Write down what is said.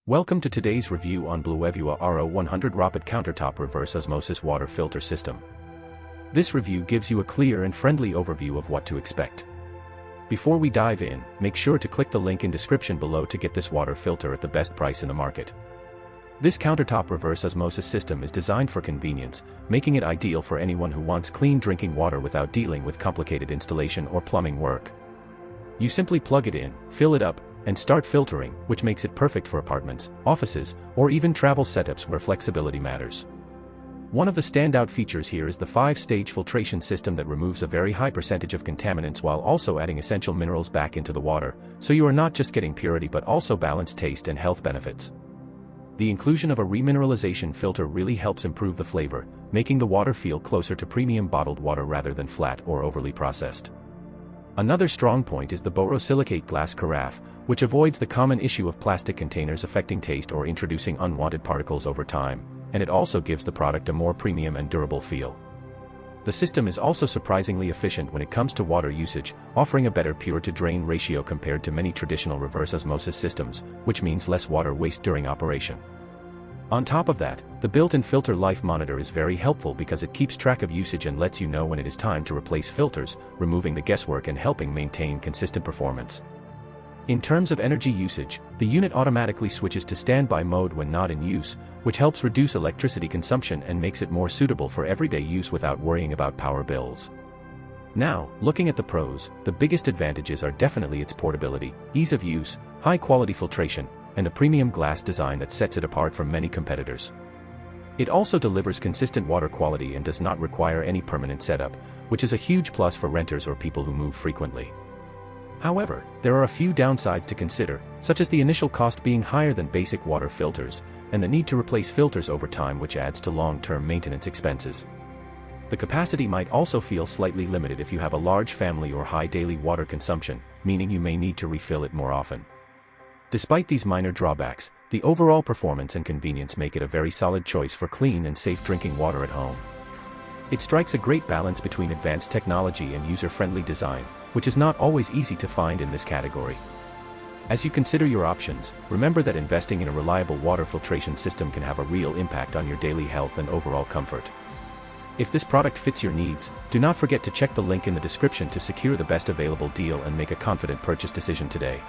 Welcome to today's review on Bluevua RO100ROPOT Countertop Reverse Osmosis Water Filter System. This review gives you a clear and friendly overview of what to expect. Before we dive in, make sure to click the link in description below to get this water filter at the best price in the market. This countertop reverse osmosis system is designed for convenience, making it ideal for anyone who wants clean drinking water without dealing with complicated installation or plumbing work. You simply plug it in, fill it up, and start filtering, which makes it perfect for apartments, offices, or even travel setups where flexibility matters. One of the standout features here is the 5-stage filtration system that removes a very high percentage of contaminants while also adding essential minerals back into the water, so you are not just getting purity but also balanced taste and health benefits. The inclusion of a remineralization filter really helps improve the flavor, making the water feel closer to premium bottled water rather than flat or overly processed. Another strong point is the borosilicate glass carafe, which avoids the common issue of plastic containers affecting taste or introducing unwanted particles over time, and it also gives the product a more premium and durable feel. The system is also surprisingly efficient when it comes to water usage, offering a better pure-to-drain ratio compared to many traditional reverse osmosis systems, which means less water waste during operation. On top of that, the built-in filter life monitor is very helpful because it keeps track of usage and lets you know when it is time to replace filters, removing the guesswork and helping maintain consistent performance. In terms of energy usage, the unit automatically switches to standby mode when not in use, which helps reduce electricity consumption and makes it more suitable for everyday use without worrying about power bills. Now, looking at the pros, the biggest advantages are definitely its portability, ease of use, high-quality filtration, and a premium glass design that sets it apart from many competitors. It also delivers consistent water quality and does not require any permanent setup, which is a huge plus for renters or people who move frequently. However, there are a few downsides to consider, such as the initial cost being higher than basic water filters, and the need to replace filters over time, which adds to long-term maintenance expenses. The capacity might also feel slightly limited if you have a large family or high daily water consumption, meaning you may need to refill it more often. Despite these minor drawbacks, the overall performance and convenience make it a very solid choice for clean and safe drinking water at home. It strikes a great balance between advanced technology and user-friendly design, which is not always easy to find in this category. As you consider your options, remember that investing in a reliable water filtration system can have a real impact on your daily health and overall comfort. If this product fits your needs, do not forget to check the link in the description to secure the best available deal and make a confident purchase decision today.